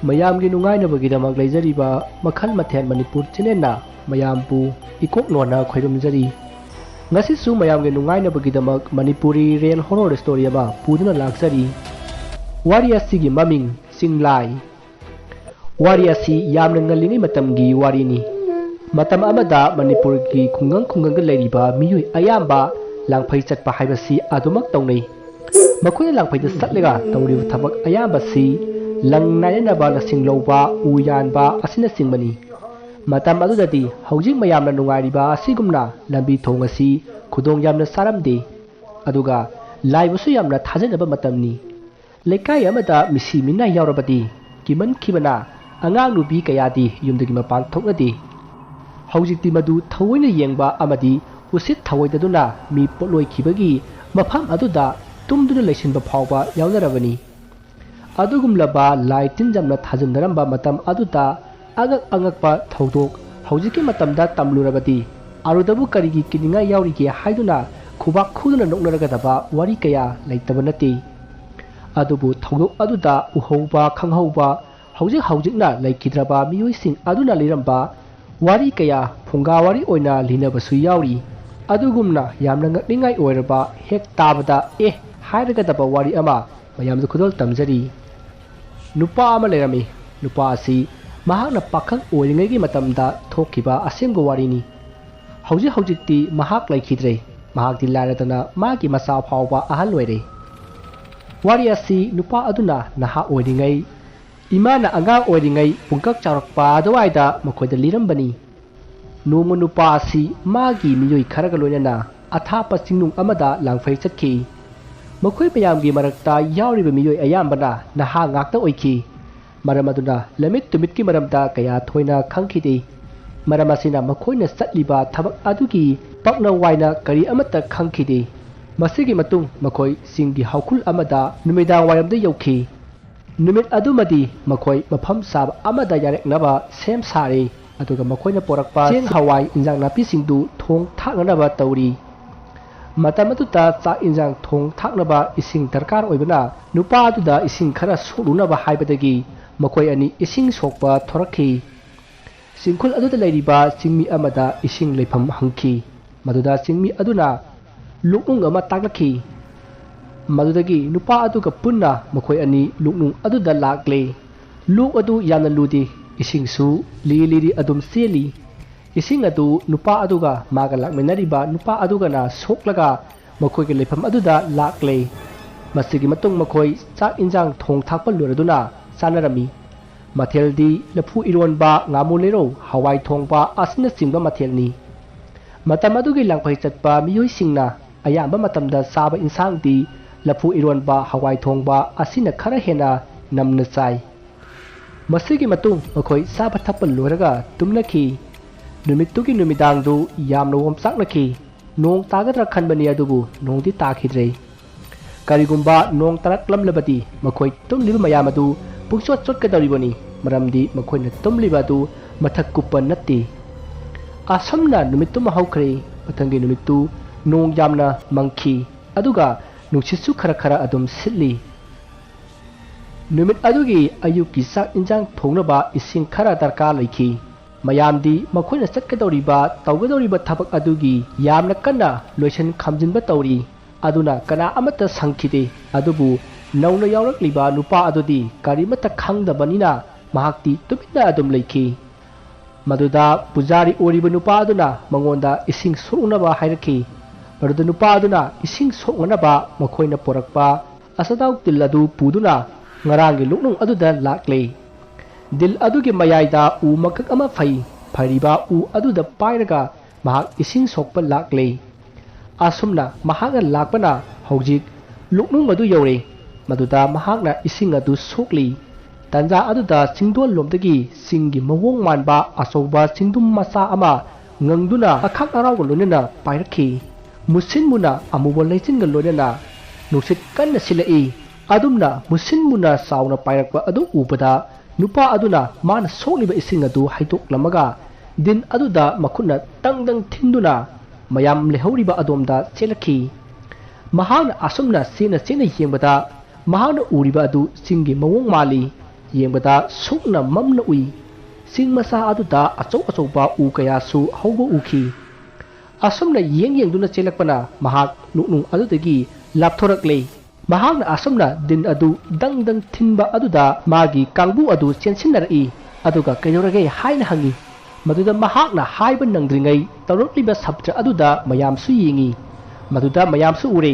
ꯃꯌꯥꯝꯒꯤ ꯅꯨꯡꯉꯥꯏꯅꯕꯒꯤꯗꯃꯛ ꯂꯩꯖꯔꯤꯕ ꯃꯈꯜ ꯃꯊꯦꯜ ꯃꯅꯤꯄꯨꯔ ꯆꯦꯅꯦꯜꯅ ꯃꯌꯥꯝꯕꯨ ꯏꯀꯣꯛꯂꯣꯟꯅ ꯈꯣꯏꯔꯨꯝꯖꯔꯤ ꯉꯁꯤꯁꯨ ꯃꯌꯥꯝꯒꯤ ꯅꯨꯡꯉꯥꯏꯅꯕꯒꯤꯗꯃꯛ ꯃꯅꯤꯄꯨꯔꯤ ꯔꯤꯌꯦꯜ ꯍꯣꯔꯔ ꯁ꯭ꯇꯣꯔꯤ ꯑꯃ ꯄꯨꯗꯨꯅ ꯂꯥꯛꯆꯔꯤ ꯋꯥꯔꯤ ꯑꯁꯤꯒꯤ ꯃꯃꯤꯡ ꯆꯤꯡꯂꯥꯏ ꯋꯥꯔꯤ ꯑꯁꯤ ꯌꯥꯝꯅ ꯉꯜꯂꯤꯉꯩ ꯃꯇꯝꯒꯤ ꯋꯥꯔꯤꯅꯤ ꯃꯇꯝ ꯑꯃꯗ ꯃꯅꯤꯄꯨꯔꯒꯤ ꯈꯨꯡꯒꯪ ꯂꯩꯔꯤꯕ ꯃꯤꯑꯣꯏ ꯑꯌꯥꯝꯕ ꯂꯥꯡꯐꯩ ꯆꯠꯄ ꯍꯥꯏꯕꯁꯤ ꯑꯗꯨꯃꯛ ꯇꯧꯅꯩ ꯃꯈꯣꯏꯅ ꯂꯥꯡꯐꯩꯗ ꯆꯠꯂꯒ ꯇꯧꯔꯤꯕ ꯊꯕꯛ ꯑꯌꯥꯝꯕꯁꯤ ꯂꯪ ꯅꯥꯏꯅꯅꯕ ꯂꯁꯤꯡ ꯂꯧꯕ ꯎ ꯌꯥꯟꯕ ꯑꯁꯤꯅꯆꯤꯡꯕꯅꯤ ꯃꯇꯝ ꯑꯗꯨꯗꯗꯤ ꯍꯧꯖꯤꯛ ꯃꯌꯥꯝꯅ ꯅꯨꯡꯉꯥꯏꯔꯤꯕ ꯑꯁꯤꯒꯨꯝꯅ ꯂꯝꯕꯤ ꯊꯣꯡ ꯑꯁꯤ ꯈꯨꯗꯣꯡ ꯌꯥꯝꯅ ꯆꯥꯔꯝꯗꯦ ꯑꯗꯨꯒ ꯂꯥꯏꯕꯨꯁꯨ ꯌꯥꯝꯅ ꯊꯥꯖꯅꯕ ꯃꯇꯝꯅꯤ ꯂꯩꯀꯥꯏ ꯑꯃꯗ ꯃꯤꯁꯤ ꯃꯤꯅꯥꯏ ꯌꯥꯎꯔꯕꯗꯤ ꯀꯤꯃꯟꯈꯤꯕꯅ ꯑꯉꯥꯡ ꯅꯨꯄꯤ ꯀꯌꯥꯗꯤ ꯌꯨꯝꯗꯒꯤ ꯃꯄꯥꯟ ꯊꯣꯛꯅꯗꯦ ꯍꯧꯖꯤꯛꯇꯤ ꯃꯗꯨ ꯊꯑꯣꯏꯅ ꯌꯦꯡꯕ ꯑꯃꯗꯤ ꯎꯁꯤꯠ ꯊꯑꯣꯏꯗꯗꯨꯅ ꯃꯤ ꯄꯣꯠꯂꯣꯏꯈꯤꯕꯒꯤ ꯃꯐꯝ ꯑꯗꯨꯗ ꯇꯨꯝꯗꯨꯅ ꯂꯩꯁꯤꯟꯕ ꯐꯥꯎꯕ ꯌꯥꯎꯅꯔꯕꯅꯤ ꯑꯗꯨꯒꯨꯝꯂꯕ ꯂꯥꯏ ꯇꯤꯟꯖꯝꯅ ꯊꯥꯖꯟꯅꯔꯝꯕ ꯃꯇꯝ ꯑꯗꯨꯗ ꯑꯉꯛꯄ ꯊꯧꯗꯣꯛ ꯍꯧꯖꯤꯛꯀꯤ ꯃꯇꯝꯗ ꯇꯝꯂꯨꯔꯕꯗꯤ ꯑꯔꯨꯗꯕꯨ ꯀꯔꯤꯒꯤ ꯀꯤꯅꯤꯡꯉꯥꯏ ꯌꯥꯎꯔꯤꯒꯦ ꯍꯥꯏꯗꯨꯅ ꯈꯨꯕꯥꯛ ꯈꯨꯗꯨꯅ ꯅꯣꯛꯅꯔꯒꯗꯕ ꯋꯥꯔꯤ ꯀꯌꯥ ꯂꯩꯇꯕ ꯅꯠꯇꯦ ꯑꯗꯨꯕꯨ ꯊꯧꯗꯣꯛ ꯑꯗꯨꯗ ꯎꯍꯧꯕ ꯈꯪꯍꯧꯕ ꯍꯧꯖꯤꯛꯅ ꯂꯩꯈꯤꯗ꯭ꯔꯕ ꯃꯤꯑꯣꯏꯁꯤꯡ ꯑꯗꯨꯅ ꯂꯤꯔꯝꯕ ꯋꯥꯔꯤ ꯀꯌꯥ ꯐꯨꯡꯒꯥ ꯋꯥꯔꯤ ꯑꯣꯏꯅ ꯂꯤꯅꯕꯁꯨ ꯌꯥꯎꯔꯤ ꯑꯗꯨꯒꯨꯝꯅ ꯌꯥꯝꯅ ꯉꯛꯅꯤꯡꯉꯥꯏ ꯑꯣꯏꯔꯕ ꯍꯦꯛ ꯇꯥꯕꯗ ꯍꯥꯏꯔꯒꯗꯕ ꯋꯥꯔꯤ ꯑꯃ ꯃꯌꯥꯝꯗ ꯈꯨꯗꯣꯜ ꯇꯝꯖꯔꯤ ꯅꯨꯄꯥ ꯑꯃ ꯂꯩꯔꯝꯃꯤ ꯅꯨꯄꯥ ꯑꯁꯤ ꯃꯍꯥꯛꯅ ꯄꯥꯈꯪ ꯑꯣꯏꯔꯤꯉꯩꯒꯤ ꯃꯇꯝꯗ ꯊꯣꯛꯈꯤꯕ ꯑꯁꯦꯡꯕ ꯋꯥꯔꯤꯅꯤ ꯍꯧꯖꯤꯛꯇꯤ ꯃꯍꯥꯛ ꯂꯩꯈꯤꯗ꯭ꯔꯦ ꯃꯍꯥꯛꯇꯤ ꯂꯥꯏꯔꯗꯅ ꯃꯥꯒꯤ ꯃꯆꯥ ꯐꯥꯎꯕ ꯑꯍꯜ ꯑꯣꯏꯔꯦ ꯋꯥꯔꯤ ꯑꯁꯤ ꯅꯨꯄꯥ ꯑꯗꯨꯅ ꯅꯍꯥ ꯑꯣꯏꯔꯤꯉꯩ ꯏꯃꯥꯅ ꯑꯉꯥꯡ ꯑꯣꯏꯔꯤꯉꯩ ꯄꯨꯡꯀꯛ ꯆꯥꯎꯔꯛꯄ ꯑꯗꯨꯋꯥꯏꯗ ꯃꯈꯣꯏꯗ ꯂꯤꯔꯝꯕꯅꯤ ꯅꯣꯡꯃ ꯅꯨꯄꯥ ꯑꯁꯤ ꯃꯥꯒꯤ ꯃꯤꯑꯣꯏ ꯈꯔꯒ ꯂꯣꯏꯅꯅ ꯑꯊꯥꯞꯄ ꯆꯤꯡꯅꯨꯡ ꯑꯃꯗ ꯂꯥꯡꯐꯩ ꯆꯠꯈꯤ ꯃꯈꯣꯏ ꯃꯌꯥꯝꯒꯤ ꯃꯔꯛꯇ ꯌꯥꯎꯔꯤꯕ ꯃꯤꯑꯣꯏ ꯑꯌꯥꯝꯕꯅ ꯅꯍꯥ ꯉꯥꯛꯇ ꯑꯣꯏꯈꯤ ꯃꯔꯝ ꯑꯗꯨꯅ ꯂꯝꯃꯤꯠ ꯇꯨꯃꯤꯠꯀꯤ ꯃꯔꯝꯗ ꯀꯌꯥ ꯊꯣꯏꯅ ꯈꯪꯈꯤꯗꯦ ꯃꯔꯝ ꯑꯁꯤꯅ ꯃꯈꯣꯏꯅ ꯆꯠꯂꯤꯕ ꯊꯕꯛ ꯑꯗꯨꯒꯤ ꯄꯛꯅ ꯋꯥꯏꯅ ꯀꯔꯤ ꯑꯃꯠꯇ ꯈꯪꯈꯤꯗꯦ ꯃꯁꯤꯒꯤ ꯃꯇꯨꯡ ꯃꯈꯣꯏ ꯆꯤꯡꯒꯤ ꯍꯧꯈꯨꯜ ꯑꯃꯗ ꯅꯨꯃꯤꯗꯥꯡ ꯋꯥꯏꯔꯝꯗ ꯌꯧꯈꯤ ꯅꯨꯃꯤꯠ ꯑꯗꯨꯃꯗꯤ ꯃꯈꯣꯏ ꯃꯐꯝ ꯆꯥꯕ ꯑꯃꯗ ꯌꯥꯔꯦꯛꯅꯕ ꯁꯦꯝ ꯁꯥꯔꯦ ꯑꯗꯨꯒ ꯃꯈꯣꯏꯅ ꯄꯣꯔꯛꯄ ꯆꯦꯡ ꯍꯋꯥꯏ ꯏꯟꯖꯥꯡ ꯅꯥꯄꯤꯁꯤꯡꯗꯨ ꯊꯣꯡ ꯊꯥꯛꯅꯅꯕ ꯇꯧꯔꯤ ꯃꯇꯝ ꯑꯗꯨꯗ ꯆꯥꯛ ꯏꯟꯖꯥꯡ ꯊꯣꯡ ꯊꯥꯛꯅꯕ ꯏꯁꯤꯡ ꯗꯔꯀꯥꯔ ꯑꯣꯏꯕꯅ ꯅꯨꯄꯥ ꯑꯗꯨꯗ ꯏꯁꯤꯡ ꯈꯔ ꯁꯣꯛꯂꯨꯅꯕ ꯍꯥꯏꯕꯗꯒꯤ ꯃꯈꯣꯏ ꯑꯅꯤ ꯏꯁꯤꯡ ꯁꯣꯛꯄ ꯊꯣꯔꯛꯈꯤ ꯆꯤꯡꯈꯨꯜ ꯑꯗꯨꯗ ꯂꯩꯔꯤꯕ ꯆꯤꯡꯃꯤ ꯑꯃꯗ ꯏꯁꯤꯡ ꯂꯩꯐꯝ ꯍꯪꯈꯤ ꯃꯗꯨꯗ ꯆꯤꯡꯃꯤ ꯑꯗꯨꯅ ꯂꯨꯛꯅꯨꯡ ꯑꯃ ꯇꯥꯛꯂꯛꯈꯤ ꯃꯗꯨꯗꯒꯤ ꯅꯨꯄꯥ ꯑꯗꯨꯒ ꯄꯨꯟꯅ ꯃꯈꯣꯏ ꯑꯅꯤ ꯂꯨꯛꯅꯨꯡ ꯑꯗꯨꯗ ꯂꯥꯛꯂꯦ ꯂꯨꯛ ꯑꯗꯨ ꯌꯥꯝꯅ ꯂꯨꯗꯦ ꯏꯁꯤꯡꯁꯨ ꯂꯤꯔꯤ ꯑꯗꯨꯝ ꯆꯦꯜꯂꯤ ꯏꯁꯤꯡ ꯑꯗꯨ ꯅꯨꯄꯥ ꯑꯗꯨꯒ ꯃꯥꯒ ꯂꯥꯛꯃꯤꯟꯅꯔꯤꯕ ꯅꯨꯄꯥ ꯑꯗꯨꯒꯅ ꯁꯣꯛꯂꯒ ꯃꯈꯣꯏꯒꯤ ꯂꯩꯐꯝ ꯑꯗꯨꯗ ꯂꯥꯛꯂꯦ ꯃꯁꯤꯒꯤ ꯃꯇꯨꯡ ꯃꯈꯣꯏ ꯆꯥꯛ ꯏꯟꯖꯥꯡ ꯊꯣꯡ ꯊꯥꯛꯄ ꯂꯣꯏꯔꯗꯨꯅ ꯆꯥꯅꯔꯝꯃꯤ ꯃꯊꯦꯜꯗꯤ ꯂꯐꯨ ꯏꯔꯣꯟꯕ ꯉꯥꯃꯨ ꯂꯩꯔꯧ ꯍꯋꯥꯏ ꯊꯣꯡꯕ ꯑꯁꯤꯅꯆꯤꯡꯕ ꯃꯊꯦꯜꯅꯤ ꯃꯇꯝ ꯑꯗꯨꯒꯤ ꯂꯥꯡꯐꯩ ꯆꯠꯄ ꯃꯤꯑꯣꯏꯁꯤꯡꯅ ꯑꯌꯥꯝꯕ ꯃꯇꯝꯗ ꯆꯥꯕ ꯏꯟꯁꯥꯡꯗꯤ ꯂꯐꯨ ꯏꯔꯣꯟꯕ ꯍꯋꯥꯏ ꯊꯣꯡꯕ ꯑꯁꯤꯅ ꯈꯔ ꯍꯦꯟꯅ ꯅꯝꯅ ꯆꯥꯏ ꯃꯁꯤꯒꯤ ꯃꯇꯨꯡ ꯃꯈꯣꯏ ꯆꯥꯕ ꯊꯛꯄ ꯂꯣꯏꯔꯒ ꯇꯨꯝꯅꯈꯤ ꯅꯨꯃꯤꯠꯇꯨꯒꯤ ꯅꯨꯃꯤꯗꯥꯡꯗꯨ ꯌꯥꯝꯅ ꯑꯣꯝꯆꯥꯛꯅꯈꯤ ꯅꯣꯡ ꯇꯥꯒꯗ꯭ꯔꯥ ꯈꯟꯕꯅꯤ ꯑꯗꯨꯕꯨ ꯅꯣꯡꯗꯤ ꯇꯥꯈꯤꯗ꯭ꯔꯦ ꯀꯔꯤꯒꯨꯝꯕ ꯅꯣꯡ ꯇꯥꯔꯛꯂꯝꯂꯕꯗꯤ ꯃꯈꯣꯏ ꯇꯨꯝꯂꯤꯕ ꯃꯌꯥꯝ ꯑꯗꯨ ꯆꯣꯠꯀꯗꯧꯔꯤꯕꯅꯤ ꯃꯔꯝꯗꯤ ꯃꯈꯣꯏꯅ ꯇꯨꯝꯂꯤꯕ ꯑꯗꯨ ꯃꯊꯛ ꯀꯨꯞꯄ ꯅꯠꯇꯦ ꯑꯁꯨꯝꯅ ꯅꯨꯃꯤꯠꯇꯨꯃ ꯍꯧꯈ꯭ꯔꯦ ꯃꯊꯪꯒꯤ ꯅꯨꯃꯤꯠꯇꯨ ꯅꯣꯡ ꯌꯥꯝꯅ ꯃꯪꯈꯤ ꯑꯗꯨꯒ ꯅꯨꯡꯁꯤꯠꯁꯨ ꯈꯔ ꯑꯗꯨꯝ ꯁꯤꯠꯂꯤ ꯅꯨꯃꯤꯠ ꯑꯗꯨꯒꯤ ꯑꯌꯨꯛꯀꯤ ꯆꯥꯛ ꯏꯟꯖꯥꯡ ꯊꯣꯡꯅꯕ ꯏꯁꯤꯡ ꯈꯔ ꯗꯔꯀꯥꯔ ꯂꯩꯈꯤ ꯃꯌꯥꯝꯗꯤ ꯃꯈꯣꯏꯅ ꯇꯧꯒꯗꯧꯔꯤꯕ ꯊꯕꯛ ꯑꯗꯨꯒꯤ ꯌꯥꯝꯅ ꯀꯟꯅ ꯂꯣꯏꯁꯤꯟ ꯈꯥꯝꯖꯤꯟꯕ ꯇꯧꯔꯤ ꯑꯗꯨꯅ ꯀꯅꯥ ꯑꯃꯠꯇ ꯁꯪꯈꯤꯗꯦ ꯑꯗꯨꯕꯨ ꯅꯧꯅ ꯌꯥꯎꯔꯛꯂꯤꯕ ꯅꯨꯄꯥ ꯑꯗꯨꯗꯤ ꯀꯔꯤꯃꯠꯇ ꯈꯪꯗꯕꯅꯤꯅ ꯃꯍꯥꯛꯇꯤ ꯇꯨꯃꯤꯟꯅ ꯑꯗꯨꯝ ꯂꯩꯈꯤ ꯃꯗꯨꯗ ꯄꯨꯖꯥꯔꯤ ꯑꯣꯏꯔꯤꯕ ꯅꯨꯄꯥ ꯑꯗꯨꯅ ꯃꯉꯣꯟꯗ ꯏꯁꯤꯡ ꯁꯣꯛꯅꯕ ꯍꯥꯏꯔꯛꯈꯤ ꯃꯗꯨꯗ ꯅꯨꯄꯥ ꯑꯗꯨꯅ ꯏꯁꯤꯡ ꯁꯣꯛꯅꯅꯕ ꯃꯈꯣꯏꯅ ꯄꯣꯔꯛꯄ ꯑꯆꯥꯊꯥꯎ ꯇꯤꯜ ꯑꯗꯨ ꯄꯨꯗꯨꯅ ꯉꯔꯥꯡꯒꯤ ꯂꯨꯛꯅꯨꯡ ꯑꯗꯨꯗ ꯂꯥꯛꯂꯦ ꯗꯤꯜ ꯑꯗꯨꯒꯤ ꯃꯌꯥꯏꯗ ꯎ ꯃꯀꯛ ꯑꯃ ꯐꯩꯔꯤꯕ ꯎ ꯑꯗꯨꯗ ꯄꯥꯏꯔꯒ ꯃꯍꯥꯛ ꯏꯁꯤꯡ ꯁꯣꯛꯄ ꯂꯥꯛꯂꯦ ꯑꯁꯨꯝꯅ ꯃꯍꯥꯛꯅ ꯂꯥꯛꯄꯅ ꯍꯧꯖꯤꯛ ꯂꯨꯛꯅꯨꯡ ꯑꯗꯨ ꯌꯧꯔꯦ ꯃꯗꯨꯗ ꯃꯍꯥꯛꯅ ꯏꯁꯤꯡ ꯑꯗꯨ ꯁꯣꯛꯂꯤ ꯇꯟꯖꯥ ꯑꯗꯨꯗ ꯆꯤꯡꯗꯣꯟ ꯂꯣꯝꯗꯒꯤ ꯆꯤꯡꯒꯤ ꯃꯑꯣꯡ ꯃꯥꯟꯕ ꯑꯆꯧꯕ ꯆꯤꯡꯗꯨꯝ ꯃꯆꯥ ꯑꯃ ꯉꯪꯗꯨꯅ ꯑꯈꯥꯛ ꯑꯔꯥꯎꯒ ꯂꯣꯏꯅꯅ ꯄꯥꯏꯔꯛꯈꯤ ꯃꯨꯁꯤꯟ ꯃꯨꯅ ꯑꯃꯨꯕ ꯂꯩꯆꯤꯟꯒ ꯂꯣꯏꯅꯅ ꯅꯨꯡꯁꯤꯠ ꯀꯟꯅ ꯁꯤꯜꯂꯛꯏ ꯑꯗꯨꯝꯅ ꯃꯨꯁꯤꯟ ꯃꯨꯅ ꯆꯥꯎꯅ ꯄꯥꯏꯔꯛꯄ ꯑꯗꯨ ꯎꯕꯗ ꯅꯨꯄꯥ ꯑꯗꯨꯅ ꯃꯥꯅ ꯁꯣꯛꯂꯤꯕ ꯏꯁꯤꯡ ꯑꯗꯨ ꯍꯩꯗꯣꯛꯂꯝꯃꯒ ꯗꯤꯟ ꯑꯗꯨꯗ ꯃꯈꯨꯠꯅ ꯇꯪ ꯊꯤꯟꯗꯨꯅ ꯃꯌꯥꯝ ꯂꯩꯍꯧꯔꯤꯕ ꯑꯗꯣꯝꯗ ꯆꯦꯜꯂꯛꯈꯤ ꯃꯍꯥꯛꯅ ꯑꯁꯨꯝꯅ ꯆꯦꯟꯅ ꯌꯦꯡꯕꯗ ꯃꯍꯥꯛꯅ ꯎꯔꯤꯕ ꯑꯗꯨ ꯆꯤꯡꯒꯤ ꯃꯑꯣꯡ ꯃꯥꯜꯂꯤ ꯌꯦꯡꯕꯗ ꯁꯨꯛꯅ ꯃꯝꯅ ꯎꯏ ꯆꯤꯡ ꯃꯆꯥ ꯑꯗꯨꯗ ꯑꯆꯧ-ꯑꯆꯧꯕ ꯎ ꯀꯌꯥꯁꯨ ꯍꯧꯕ ꯎꯈꯤ ꯑꯁꯨꯝꯅ ꯌꯦꯡꯗꯨꯅ ꯆꯦꯜꯂꯛꯄꯅ ꯃꯍꯥꯛ ꯅꯨꯡꯅꯨꯡ ꯑꯗꯨꯗꯒꯤ ꯂꯥꯞꯊꯣꯔꯛꯂꯦ ꯃꯍꯥꯛꯅ ꯑꯁꯨꯝꯅ ꯗꯤꯟ ꯑꯗꯨ ꯗꯪ ꯊꯤꯟꯕ ꯑꯗꯨꯗ ꯃꯥꯒꯤ ꯀꯥꯡꯕꯨ ꯑꯗꯨ ꯆꯦꯟꯁꯤꯟꯅꯔꯛꯏ ꯑꯗꯨꯒ ꯀꯩꯗꯧꯔꯒꯦ ꯍꯥꯏꯅ ꯍꯪꯉꯤ ꯃꯗꯨꯗ ꯃꯍꯥꯛꯅ ꯍꯥꯏꯕ ꯅꯪꯗ꯭ꯔꯤꯉꯩ ꯇꯧꯔꯛꯂꯤꯕ ꯁꯞꯇ꯭ꯔ ꯑꯗꯨꯗ ꯃꯌꯥꯝꯁꯨ ꯌꯦꯡꯉꯤ ꯃꯗꯨꯗ ꯃꯌꯥꯝꯁꯨ ꯎꯔꯦ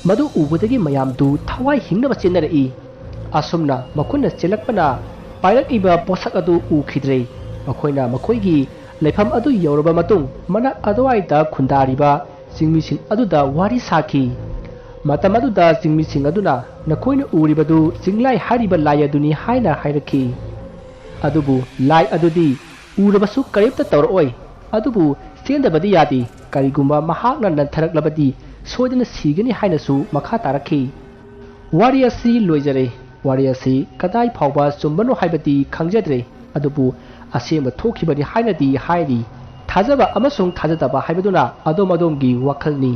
ꯃꯗꯨ ꯎꯕꯗꯒꯤ ꯃꯌꯥꯝꯗꯨ ꯊꯋꯥꯏ ꯍꯤꯡꯅꯕ ꯆꯦꯟꯅꯔꯛꯏ ꯑꯁꯨꯝꯅ ꯃꯈꯣꯏꯅ ꯆꯦꯜꯂꯛꯄꯅ ꯄꯥꯏꯔꯛꯏꯕ ꯄꯣꯠꯁꯛ ꯑꯗꯨ ꯎꯈꯤꯗ꯭ꯔꯦ ꯃꯈꯣꯏꯅ ꯃꯈꯣꯏꯒꯤ ꯂꯩꯐꯝ ꯑꯗꯨ ꯌꯧꯔꯕ ꯃꯇꯨꯡ ꯃꯅꯥꯛ ꯑꯗꯨꯋꯥꯏꯗ ꯈꯨꯟꯗꯥꯔꯤꯕ ꯆꯤꯡꯃꯤꯁꯤꯡ ꯑꯗꯨꯗ ꯋꯥꯔꯤ ꯁꯥꯈꯤ ꯃꯇꯝ ꯑꯗꯨꯗ ꯆꯤꯡꯃꯤꯁꯤꯡ ꯑꯗꯨꯅ ꯅꯈꯣꯏꯅ ꯎꯔꯤꯕꯗꯨ ꯆꯤꯡꯂꯥꯏ ꯍꯥꯏꯔꯤꯕ ꯂꯥꯏ ꯑꯗꯨꯅꯤ ꯍꯥꯏꯅ ꯍꯥꯏꯔꯛꯈꯤ ꯑꯗꯨꯕꯨ ꯂꯥꯏ ꯑꯗꯨꯗꯤ ꯎꯔꯕꯁꯨ ꯀꯔꯤꯝꯇ ꯇꯧꯔꯛꯑꯣꯏ ꯑꯗꯨꯕꯨ ꯆꯦꯟꯗꯕꯗꯤ ꯌꯥꯗꯦ ꯀꯔꯤꯒꯨꯝꯕ ꯃꯍꯥꯛꯅ ꯅꯟꯊꯔꯛꯂꯕꯗꯤ ꯁꯣꯏꯗꯅ ꯁꯤꯒꯅꯤ ꯍꯥꯏꯅꯁꯨ ꯃꯈꯥ ꯇꯥꯔꯛꯈꯤ ꯋꯥꯔꯤ ꯑꯁꯤ ꯂꯣꯏꯖꯔꯦ ꯋꯥꯔꯤ ꯑꯁꯤ ꯀꯗꯥꯏ ꯐꯥꯎꯕ ꯆꯨꯝꯕꯅꯣ ꯍꯥꯏꯕꯗꯤ ꯈꯪꯖꯗ꯭ꯔꯦ ꯑꯗꯨꯕꯨ ꯑꯁꯦꯡꯕ ꯊꯣꯛꯈꯤꯕꯅꯤ ꯍꯥꯏꯅꯗꯤ ꯍꯥꯏꯔꯤ ꯊꯥꯖꯕ ꯑꯃꯁꯨꯡ ꯊꯥꯖꯗꯕ ꯍꯥꯏꯕꯗꯨꯅ ꯑꯗꯣꯝꯒꯤ ꯋꯥꯈꯜꯅꯤ